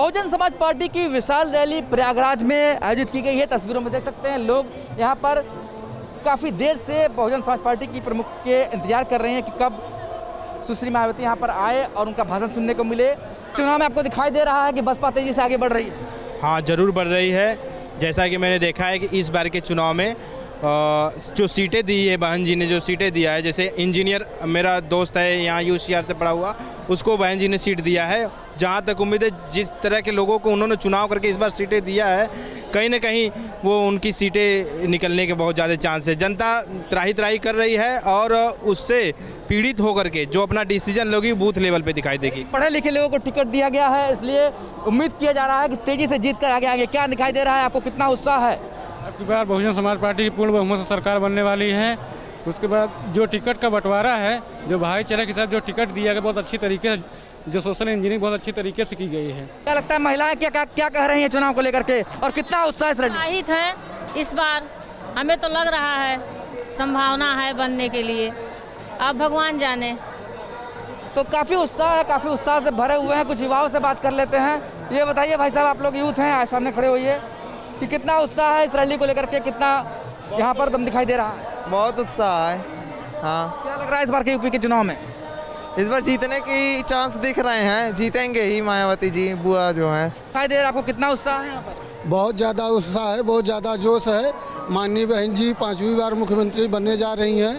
Bahujan Samaj party की विशाल rally Prayagraj में आयोजित की गई है। तस्वीरों में देख सकते हैं लोग यहाँ पर काफ़ी देर से बहुजन समाज पार्टी की प्रमुख के इंतजार कर रहे हैं कि कब सुश्री मायावती यहाँ पर आए और उनका भाषण सुनने को मिले। चुनाव में आपको दिखाई दे रहा है कि बसपा तेजी से आगे बढ़ रही है। हाँ, ज़रूर बढ़ रही है। जैसा कि मैंने देखा है कि इस बार के चुनाव में जो सीटें दी है, बहन जी ने जो सीटें दिया है, जैसे इंजीनियर मेरा दोस्त है यहाँ यूसीआर से पढ़ा हुआ, उसको बहन जी ने सीट दिया है। जहाँ तक उम्मीद है जिस तरह के लोगों को उन्होंने चुनाव करके इस बार सीटें दिया है, कहीं ना कहीं वो उनकी सीटें निकलने के बहुत ज़्यादा चांस है। जनता त्राही त्राही कर रही है और उससे पीड़ित होकर के जो अपना डिसीजन लोगी बूथ लेवल पे दिखाई देगी। पढ़े लिखे लोगों को टिकट दिया गया है, इसलिए उम्मीद किया जा रहा है कि तेजी से जीत कर आगे आएंगे। क्या दिखाई दे रहा है आपको, कितना उत्साह है? अब की बार बहुजन समाज पार्टी की पूर्ण बहुमत से सरकार बनने वाली है। उसके बाद जो टिकट का बंटवारा है, जो भाईचारे के साथ जो टिकट दिया गया, बहुत अच्छी तरीके से, जो सोशल इंजीनियरिंग बहुत अच्छी तरीके से की गई है। क्या लगता है महिलाएं क्या कह रही हैं चुनाव को लेकर के, और कितना उत्साह उत्साहित है इस बार? हमें तो लग रहा है संभावना है बनने के लिए, अब भगवान जाने। तो काफ़ी उत्साह है, काफ़ी उत्साह से भरे हुए हैं। कुछ युवाओं से बात कर लेते हैं। ये बताइए भाई साहब, आप लोग यूथ हैं, सामने खड़े हुए कि कितना उत्साह है इस रैली को लेकर के, कितना यहाँ पर दम दिखाई दे रहा है? बहुत उत्साह है। हाँ, क्या लग रहा है इस बार के यूपी के चुनाव में? इस बार जीतने की चांस दिख रहे हैं, जीतेंगे ही मायावती जी, बुआ जो है। दिखाई दे रहा है आपको, कितना उत्साह है यहाँ पर? बहुत ज़्यादा उत्साह है, बहुत ज़्यादा जोश है। माननीय बहन जी 5वीं बार मुख्यमंत्री बनने जा रही हैं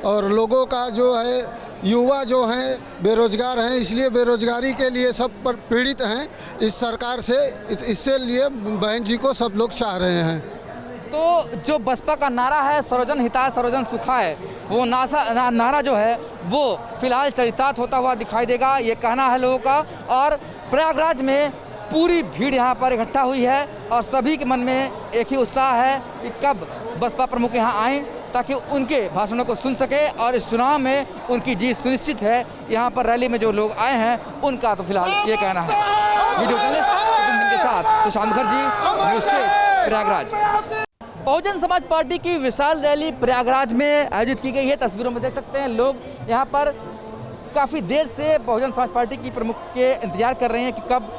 और लोगों का जो है, युवा जो हैं बेरोजगार हैं, इसलिए बेरोजगारी के लिए सब पर पीड़ित हैं इस सरकार से, इससे लिए बहन जी को सब लोग चाह रहे हैं। तो जो बसपा का नारा है सर्वजन हिताय सर्वजन सुखाय, वो नारा जो है वो फिलहाल चरितार्थ होता हुआ दिखाई देगा, ये कहना है लोगों का। और प्रयागराज में पूरी भीड़ यहाँ पर इकट्ठा हुई है और सभी के मन में एक ही उत्साह है कि कब बसपा प्रमुख यहाँ आएँ ताकि उनके भाषणों को सुन सके और इस चुनाव में उनकी जीत सुनिश्चित है। यहाँ पर रैली में जो लोग आए हैं उनका तो फिलहाल ये कहना है। वीडियो जर्नलिस्ट के साथ सुशांत मुखर्जी, न्यूज़ 8 प्रयागराज। बहुजन समाज पार्टी की विशाल रैली प्रयागराज में आयोजित की गई है। तस्वीरों में देख सकते हैं लोग यहाँ पर काफ़ी देर से बहुजन समाज पार्टी की प्रमुख के इंतजार कर रहे हैं कि कब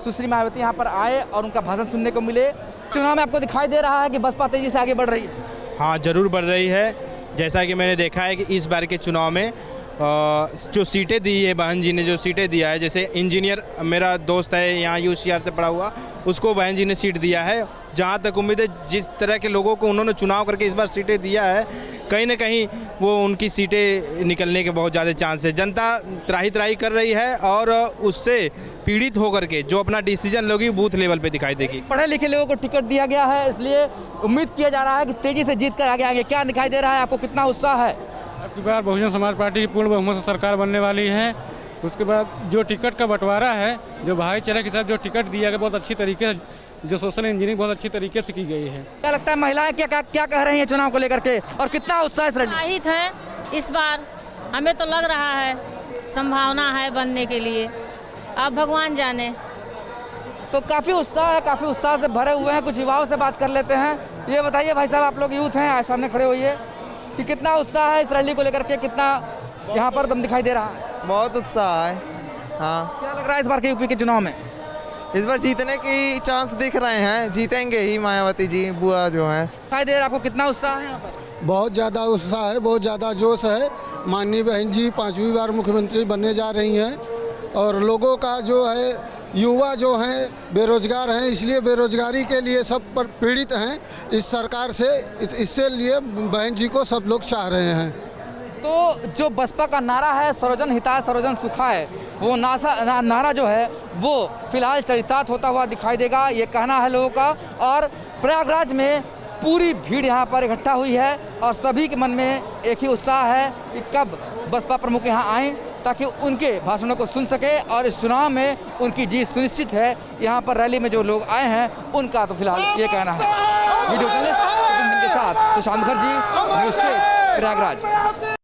सुश्री मायावती यहाँ पर आए और उनका भाषण सुनने को मिले। चुनाव में आपको दिखाई दे रहा है कि बसपा तेजी से आगे बढ़ रही है। हाँ, ज़रूर बढ़ रही है। जैसा कि मैंने देखा है कि इस बार के चुनाव में जो सीटें दी है, बहन जी ने जो सीटें दिया है, जैसे इंजीनियर मेरा दोस्त है यहाँ यूसीआर से पढ़ा हुआ, उसको बहन जी ने सीट दिया है। जहाँ तक उम्मीद है जिस तरह के लोगों को उन्होंने चुनाव करके इस बार सीटें दिया है, कहीं ना कहीं वो उनकी सीटें निकलने के बहुत ज़्यादा चांस है। जनता त्राही त्राही कर रही है और उससे पीड़ित होकर के जो अपना डिसीजन लोगी बूथ लेवल पे दिखाई देगी। पढ़े लिखे लोगों को टिकट दिया गया है, इसलिए उम्मीद किया जा रहा है कि तेजी से जीत कर आगे आएंगे। क्या दिखाई दे रहा है आपको, कितना उत्साह है? अब की बार बहुजन समाज पार्टी की पूर्ण बहुमत से सरकार बनने वाली है। उसके बाद जो टिकट का बंटवारा है, जो भाईचारे के साथ जो टिकट दिया गया, बहुत अच्छी तरीके से, जो सोशल इंजीनियरिंग बहुत अच्छी तरीके से की गई है। क्या लगता है महिलाएं क्या कह रही हैं चुनाव को लेकर के, और कितना उत्साहित है इस बार? हमें तो लग रहा है संभावना है बनने के लिए, अब भगवान जाने। तो काफ़ी उत्साह है, काफ़ी उत्साह से भरे हुए हैं। कुछ युवाओं से बात कर लेते हैं। ये बताइए भाई साहब, आप लोग यूथ हैं, सामने खड़े हुए कि कितना उत्साह है इस रैली को लेकर के, कितना यहाँ पर दम दिखाई दे रहा है? बहुत उत्साह है। हाँ, क्या लग रहा है इस बार के यूपी के चुनाव में? इस बार जीतने की चांस दिख रहे हैं, जीतेंगे ही मायावती जी, बुआ जो है। दिखाई दे रहा है आपको, कितना उत्साह है यहाँ पर? बहुत ज़्यादा उत्साह है, बहुत ज़्यादा जोश है। माननीय बहन जी 5वीं बार मुख्यमंत्री बनने जा रही हैं और लोगों का जो है, युवा जो हैं बेरोजगार हैं, इसलिए बेरोजगारी के लिए सब पर पीड़ित हैं इस सरकार से, इससे लिए बहन जी को सब लोग चाह रहे हैं। तो जो बसपा का नारा है सर्वजन हिताय सर्वजन सुखाय, वो नारा जो है वो फिलहाल चरितार्थ होता हुआ दिखाई देगा, ये कहना है लोगों का। और प्रयागराज में पूरी भीड़ यहाँ पर इकट्ठा हुई है और सभी के मन में एक ही उत्साह है कि कब बसपा प्रमुख यहाँ आएँ ताकि उनके भाषणों को सुन सके और इस चुनाव में उनकी जीत सुनिश्चित है। यहाँ पर रैली में जो लोग आए हैं उनका तो फिलहाल ये कहना है। वीडियो जर्नलिस्ट के साथ सुशांत मुखर्जी, न्यूज़ 8 प्रयागराज।